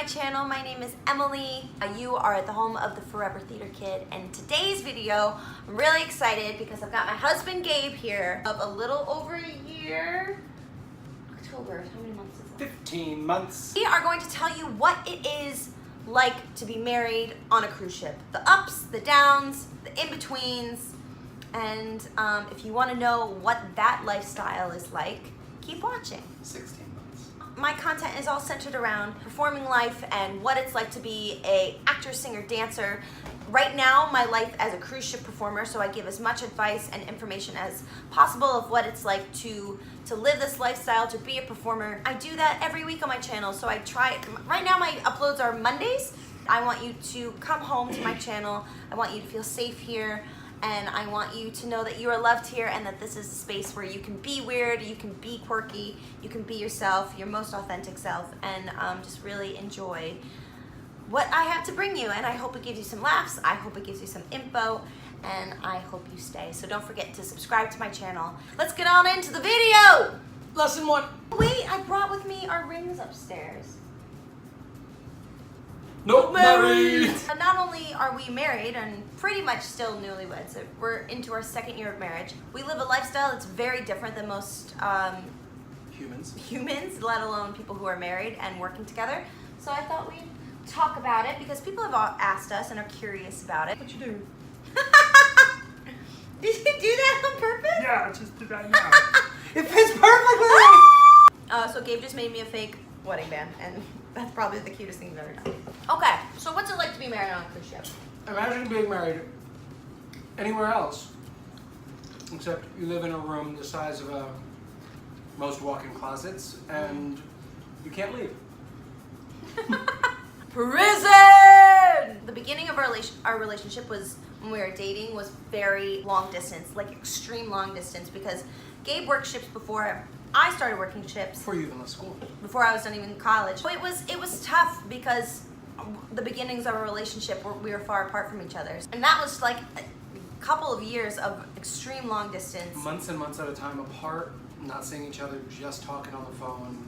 my channel. My name is Emily. You are at the home of the Forever Theater Kid, and today's video, I'm really excited because I've got my husband Gabe here of a little over a year. October, how many months is it? 15 months. We are going to tell you what it is like to be married on a cruise ship. The ups, the downs, the in-betweens, and if you want to know what that lifestyle is like, keep watching. 16 months. My content is all centered around performing life and what it's like to be an actor, singer, dancer. Right now, my life as a cruise ship performer, so I give as much advice and information as possible of what it's like to live this lifestyle, to be a performer. I do that every week on my channel, so I try. Right now, my uploads are Mondays. I want you to come home to my channel. I want you to feel safe here. And I want you to know that you are loved here and that this is a space where you can be weird, you can be quirky, you can be yourself, your most authentic self, and just really enjoy what I have to bring you. And I hope it gives you some laughs, I hope it gives you some info, and I hope you stay. So don't forget to subscribe to my channel. Let's get on into the video! Lesson 1. Wait, I brought with me our rings upstairs. Not married! Not only are we married and pretty much still newlyweds, we're into our second year of marriage. We live a lifestyle that's very different than most humans, let alone people who are married and working together. So I thought we'd talk about it because people have asked us and are curious about it. What you do? Did you do that on purpose? Yeah, I just did that now. It fits perfectly! So Gabe just made me a fake wedding band, and that's probably the cutest thing you've ever done. Okay, so what's it like to be married on a cruise ship? Imagine being married anywhere else, except you live in a room the size of most walk-in closets, and you can't leave. Prison! The beginning of our relationship was when we were dating was very long distance, like extreme long distance, because Gabe worked ships before I started working ships. Before you even left school. Before I was done even in college. So it was tough because the beginnings of our relationship we were far apart from each other. And that was like a couple of years of extreme long distance. Months and months at a time apart, not seeing each other, just talking on the phone,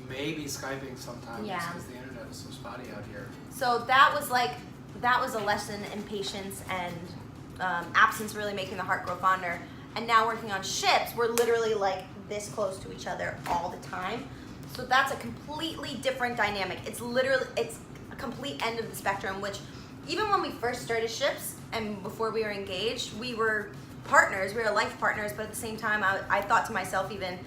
maybe Skyping sometimes, Yeah. because the internet is so spotty out here. So that was a lesson in patience and absence really making the heart grow fonder. And now working on ships, we're literally like this close to each other all the time. So that's a completely different dynamic. It's a complete end of the spectrum, which even when we first started ships and before we were engaged, we were partners, we were life partners, but at the same time, I thought to myself even,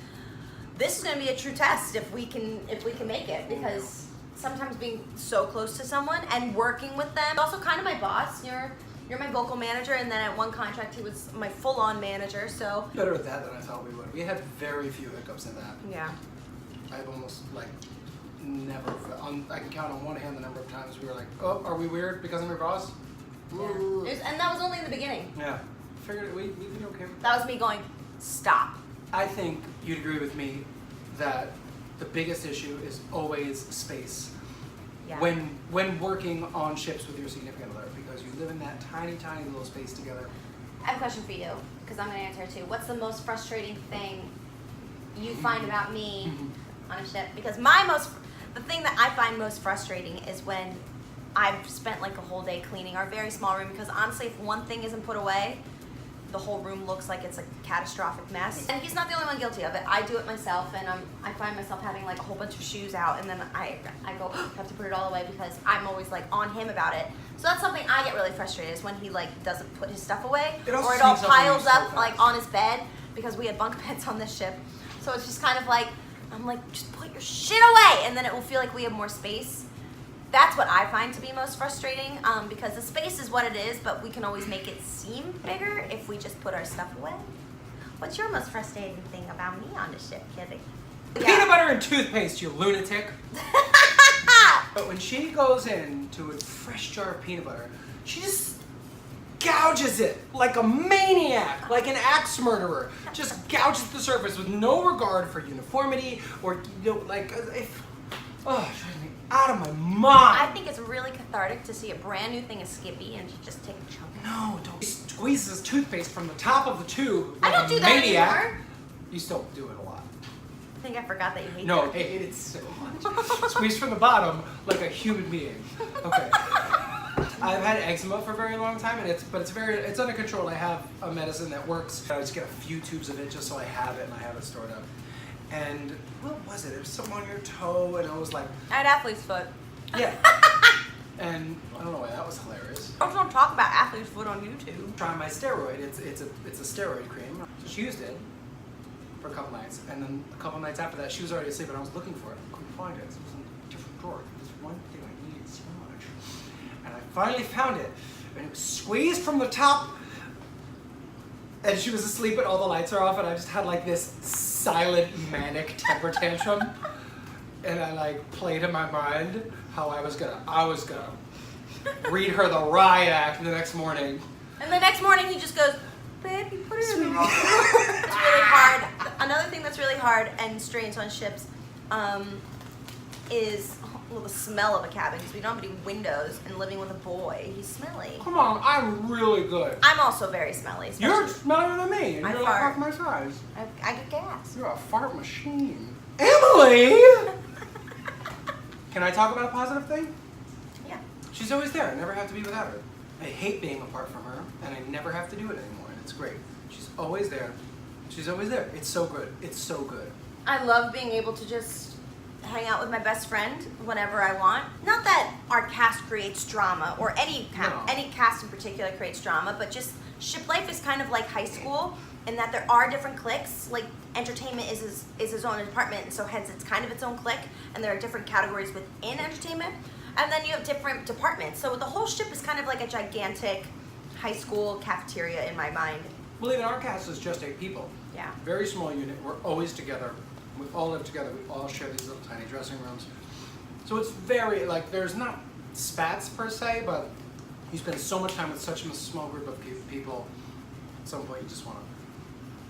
this is gonna be a true test if we can make it, because sometimes being so close to someone and working with them, also kind of my boss, you're my vocal manager, and then at one contract he was my full-on manager, so. Better at that than I thought we would. We had very few hiccups in that. Yeah. I've almost never, I can count on one hand the number of times we were like, oh, are we weird because I'm your boss? Yeah. And that was only in the beginning. Yeah. Figured we'd be okay. That was me going, stop. I think you'd agree with me that the biggest issue is always space. Yeah. When working on ships with your significant other, because you live in that tiny, tiny little space together. I have a question for you, because I'm going to answer it too. What's the most frustrating thing you find about me on a ship? Because the thing that I find most frustrating is when I've spent like a whole day cleaning our very small room, because honestly, if one thing isn't put away, the whole room looks like it's a catastrophic mess. And he's not the only one guilty of it. I do it myself, and I find myself having like a whole bunch of shoes out, and then I go, I have to put it all away because I'm always like on him about it. So that's something I get really frustrated, is when he like doesn't put his stuff away, or it all piles up like on his bed, because we had bunk beds on this ship. So it's just kind of like, I'm like, just put your shit away, and then it will feel like we have more space. That's what I find to be most frustrating, because the space is what it is, but we can always make it seem bigger if we just put our stuff away. What's your most frustrating thing about me on the ship, Kitty? Peanut butter and toothpaste, you lunatic. But when she goes into a fresh jar of peanut butter, she just gouges it like a maniac, like an axe murderer. Just gouges the surface with no regard for uniformity or, oh, it drives me out of my mind. I think it's really cathartic to see a brand new thing as Skippy and just take a chunk. No, don't. He squeezes his toothpaste from the top of the tube I like don't a do that maniac. anymore. You still do it a lot. I think I forgot that you hate No, that. I hate it so much. Squeeze from the bottom like a human being. Okay. I've had eczema for a very long time, and it's uncontrolled. I have a medicine that works. I just get a few tubes of it just so I have it and I have it stored up. And what was it? It was something on your toe, and I was like, I had athlete's foot. yeah. And I don't know why that was hilarious. I don't talk about athlete's foot on YouTube. Trying my steroid. It's a steroid cream. So she used it for a couple nights, and then a couple nights after that, she was already asleep, and I was looking for it. I couldn't find it. It was in a different drawer. This one thing I needed so much, and I finally found it, and it was squeezed from the top. And she was asleep, and all the lights are off, and I just had like this silent manic temper tantrum, and I like played in my mind how I was gonna read her the riot act the next morning. And the next morning he just goes, babe, you put it in the wrong. It's really hard. Another thing that's really hard and strange on ships is the smell of a cabin, because we don't have any windows, and living with a boy, he's smelly. Come on, I'm really good. I'm also very smelly. You're smellier than me, and I you're like fart. half my size. I get gas. You're a fart machine. Emily! Can I talk about a positive thing? Yeah. She's always there. I never have to be without her. I hate being apart from her, and I never have to do it anymore, and it's great. She's always there. She's always there. It's so good. It's so good. I love being able to just hang out with my best friend whenever I want. Not that our cast creates drama, or any cast in particular creates drama, but just ship life is kind of like high school, in that there are different cliques. Like entertainment is its own department, and so hence it's kind of its own clique, and there are different categories within entertainment, and then you have different departments. So the whole ship is kind of like a gigantic high school cafeteria in my mind. Well, even our cast is just 8 people. Yeah. Very small unit. We're always together. We all live together. We all share these little tiny dressing rooms. So it's very, like, there's not spats per se, but you spend so much time with such a small group of people, at some point you just want to.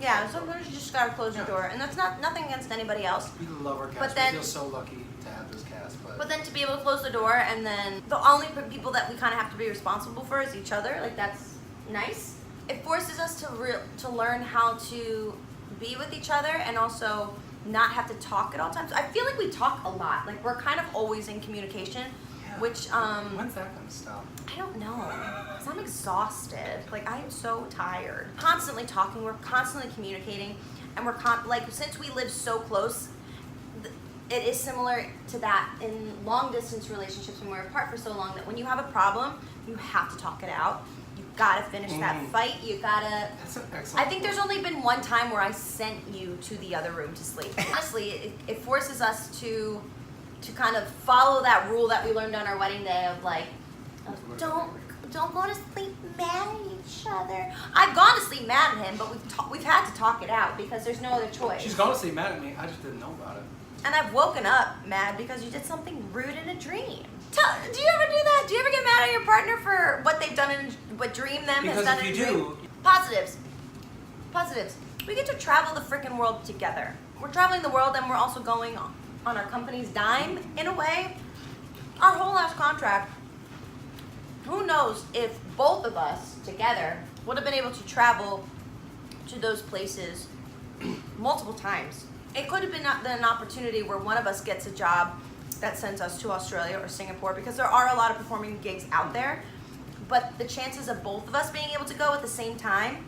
Yeah, sometimes you just gotta close your door, and that's nothing against anybody else. We love our cast. But then, we feel so lucky to have this cast. But then to be able to close the door, and then the only people that we kind of have to be responsible for is each other. Like, that's nice. It forces us to learn how to be with each other, and also not have to talk at all times. I feel like we talk a lot. Like, we're kind of always in communication, which when's that gonna stop? I don't know, because I'm exhausted. Like, I am so tired. Constantly talking, we're constantly communicating, and we're since we live so close, it is similar to that in long distance relationships when we're apart for so long, that when you have a problem, you have to talk it out. You gotta finish that fight. You gotta. That's an excellent. I think there's only been one time where I sent you to the other room to sleep. Honestly, it forces us to kind of follow that rule that we learned on our wedding day of like, don't go to sleep mad at each other. I've gone to sleep mad at him, but we've had to talk it out because there's no other choice. She's gone to sleep mad at me. I just didn't know about it. And I've woken up mad because you did something rude in a dream. Do you ever do that? Do you ever get mad at your partner for what they've done what dream them has done in a dream? Because if you do... Positives. We get to travel the freaking world together. We're traveling the world, and we're also going on our company's dime, in a way. Our whole last contract, who knows if both of us together would have been able to travel to those places multiple times. It could have been an opportunity where one of us gets a job that sends us to Australia or Singapore, because there are a lot of performing gigs out there, but the chances of both of us being able to go at the same time,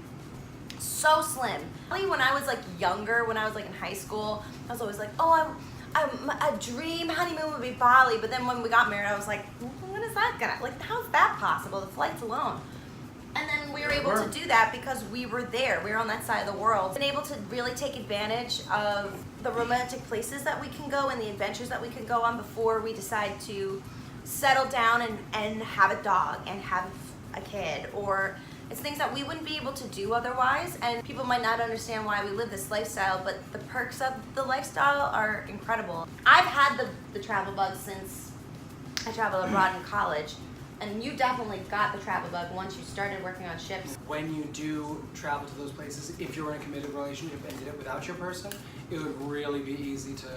so slim. When I was like younger, when I was like in high school, I was always like, oh, a dream honeymoon would be Bali, but then when we got married, I was like, when is that gonna, like, how's that possible, the flights alone? And then we were able to do that because we were there. We were on that side of the world. Been able to really take advantage of the romantic places that we can go and the adventures that we can go on before we decide to settle down and have a dog and have a kid. Or it's things that we wouldn't be able to do otherwise. And people might not understand why we live this lifestyle, but the perks of the lifestyle are incredible. I've had the travel bug since I traveled abroad in college. And you definitely got the travel bug once you started working on ships. When you do travel to those places, if you're in a committed relationship and did it without your person, it would really be easy to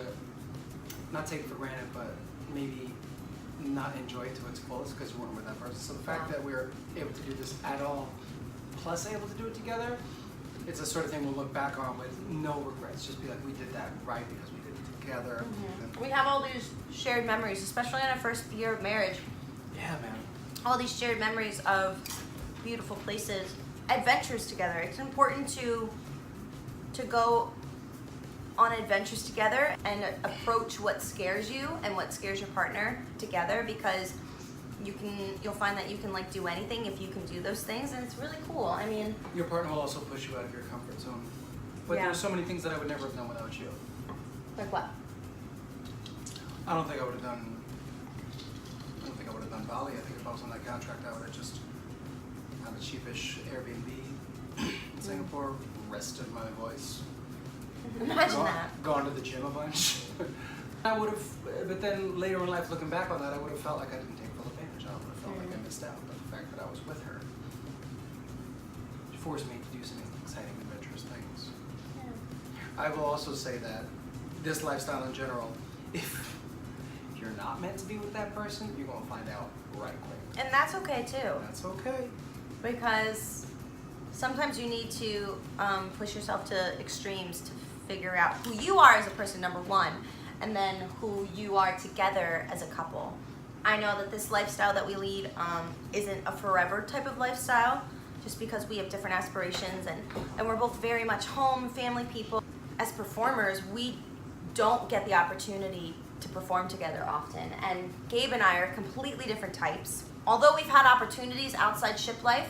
not take it for granted, but maybe not enjoy it to its fullest because you weren't with that person. So the fact that we're able to do this at all, plus able to do it together, it's the sort of thing we'll look back on with no regrets. Just be like, we did that right because we did it together. We have all these shared memories, especially in our first year of marriage. Yeah, man. All these shared memories of beautiful places, adventures together. It's important to go on adventures together and approach what scares you and what scares your partner together, because you'll find that you can like do anything if you can do those things, and it's really cool. I mean, your partner will also push you out of your comfort zone. But there's so many things that I would never have done without you. like what? I don't think I would have done Bali. I think if I was on that contract, I would have just had a cheapish Airbnb in Singapore, rested my voice. Imagine that. Gone to the gym a bunch. I would have, but then later in life, looking back on that, I would have felt like I didn't take full advantage. I would have felt like I missed out. But the fact that I was with her, she forced me to do some exciting, adventurous things. Yeah. I will also say that this lifestyle in general, if you're not meant to be with that person, you're gonna find out right quick. And that's okay too. That's okay. Because sometimes you need to push yourself to extremes to figure out who you are as a person, number one, and then who you are together as a couple. I know that this lifestyle that we lead isn't a forever type of lifestyle, just because we have different aspirations, and we're both very much home, family people. As performers, we don't get the opportunity to perform together often, and Gabe and I are completely different types. Although we've had opportunities outside ship life,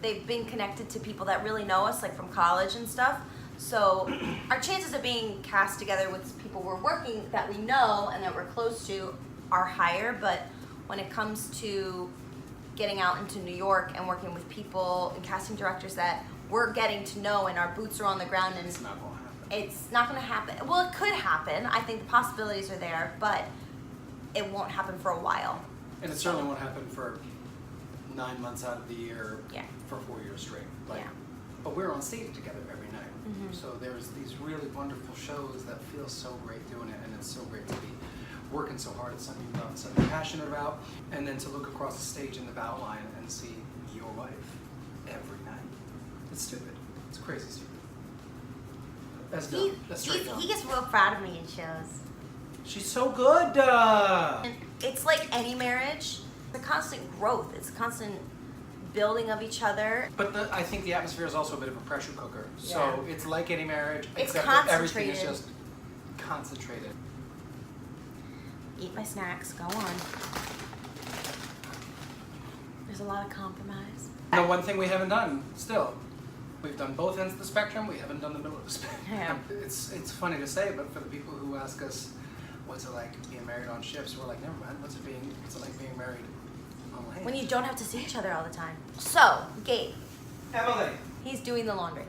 they've been connected to people that really know us, like from college and stuff. So our chances of being cast together with people we're working that we know and that we're close to are higher. But when it comes to getting out into New York and working with people and casting directors that we're getting to know and our boots are on the ground, and It's not gonna happen. it's not going to happen. Well, it could happen. I think the possibilities are there, but it won't happen for a while. And it certainly won't happen for 9 months out of the year Yeah. for 4 years straight. Yeah. But we're on stage together every night. Mhm. So there's these really wonderful shows that feel so great doing it, and it's so great to be working so hard at something you're something passionate about, and then to look across the stage in the bow line and see your wife every night. It's stupid. It's crazy stupid. That's dumb. That's straight dumb. He gets real proud of me in shows. She's so good. And it's like any marriage. It's a constant growth. It's a constant building of each other. But I think the atmosphere is also a bit of a pressure cooker. So it's like any marriage, It's except that everything is concentrated. just concentrated. Eat my snacks. Go on. There's a lot of compromise. The one thing we haven't done still, we've done both ends of the spectrum. We haven't done the middle of the spectrum. Yeah. It's funny to say, but for the people who ask us, what's it like being married on ships? We're like, never mind. What's it like being married on land? When you don't have to see each other all the time. So, Gabe, Emily. he's doing the laundry.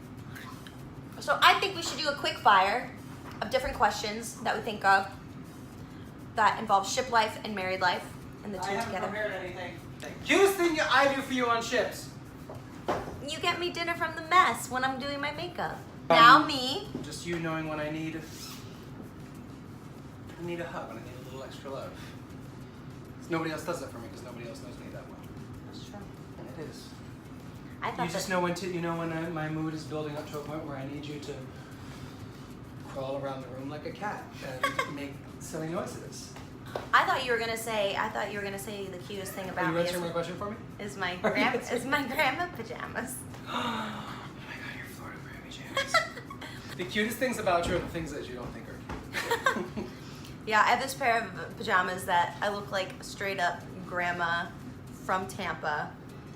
So I think we should do a quick fire of different questions that we think of that involve ship life and married life and the two together. anything. Cutest thing I do for you on ships. You get me dinner from the mess when I'm doing my makeup. Now me. Just you knowing when I need a hug, when I need a little extra love. 'Cause nobody else does that for me because nobody else knows me that well. That's true. And it is. I thought You just know when my mood is building up to a point where I need you to crawl around the room like a cat and make silly noises. I thought you were gonna say the cutest thing Are about you me answering my question for me? is my Are you grandma pajamas. Oh my god, you're Florida Grammy Jams. The cutest things about you are the things that you don't think are cute. Yeah, I have this pair of pajamas that I look like straight up grandma from Tampa.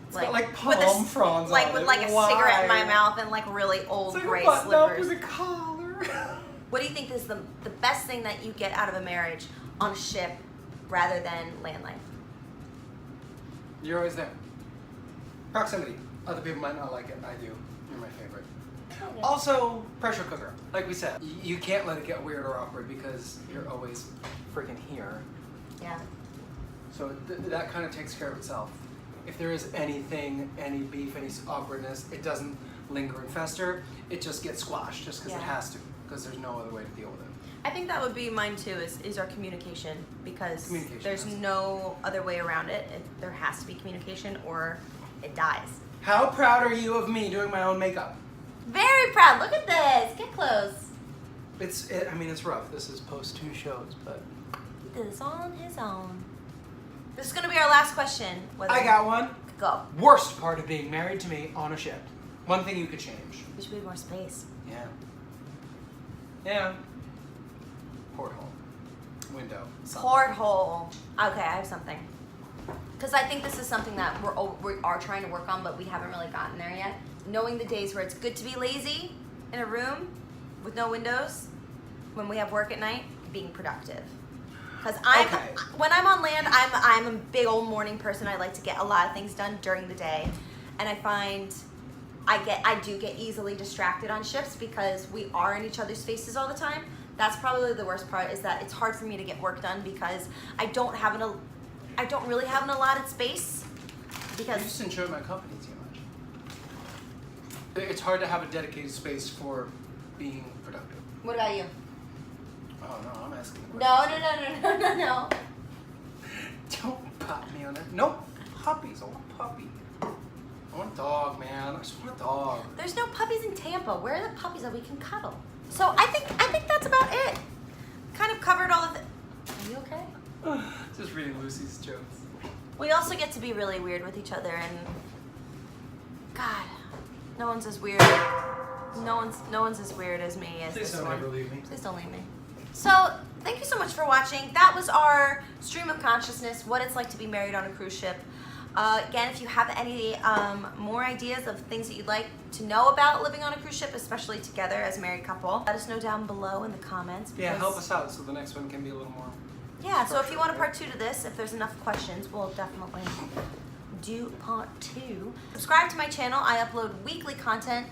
It's got like with palm fronds like on with it. like a Why? cigarette in my mouth and like really old It's like gray a button up slippers. with a collar. What do you think is the best thing that you get out of a marriage on a ship rather than land life? You're always there. Proximity. Other people might not like it. I do. You're my favorite. Also, pressure cooker. Like we said, you can't let it get weird or awkward because you're always freaking here. Yeah. So that kind of takes care of itself. If there is anything, any beef, any awkwardness, it doesn't linger and fester. It just gets squashed just because it Yeah. has to, because there's no other way to deal with it. I think that would be mine too, is our communication, because Communication, there's that's it. no other way around it. There has to be communication or it dies. How proud are you of me doing my own makeup? Very proud. Look at this. Get close. I mean, it's rough. This is post 2 shows, but He did this all on his own. This is gonna be our last question. I got one. Go. Worst part of being married to me on a ship. One thing you could change. We should be more space. Yeah. Yeah. Porthole. Window. Something. Porthole. Okay, I have something. Because I think this is something that we are trying to work on, but we haven't really gotten there yet. Knowing the days where it's good to be lazy in a room with no windows, when we have work at night, being productive. Because when I'm on land, I'm a big old morning person. I like to get a lot of things done during the day, and I find I do get easily distracted on ships because we are in each other's faces all the time. That's probably the worst part, is that it's hard for me to get work done because I don't really have an allotted space. Because I just enjoy my company too much. It's hard to have a dedicated space for being productive. What about you? Oh no, I'm asking. No. Don't pop me on that. Nope. Puppies. I want a puppy. I want a dog, man. I just want a dog. There's no puppies in Tampa. Where are the puppies that we can cuddle? So I think that's about it. Kind of covered all of it. Are you okay? Just reading Lucy's jokes. We also get to be really weird with each other, and God, no one's as weird. No one's as weird as me as Please this don't one. ever leave me. Please don't leave me. So thank you so much for watching. That was our stream of consciousness, what it's like to be married on a cruise ship. Again, if you have any more ideas of things that you'd like to know about living on a cruise ship, especially together as a married couple, let us know down below in the comments. Yeah, help us out so the next one can be a little more. Yeah, so if you want a part 2 to this, if there's enough questions, we'll definitely do part 2. Subscribe to my channel. I upload weekly content,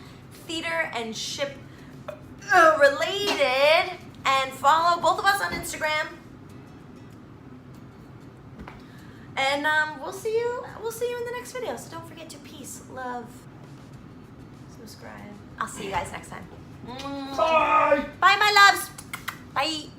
theater and ship related, and follow both of us on Instagram. And we'll see you in the next video. So don't forget to peace, love, subscribe. I'll see you guys next time. Bye! Bye, my loves. Bye.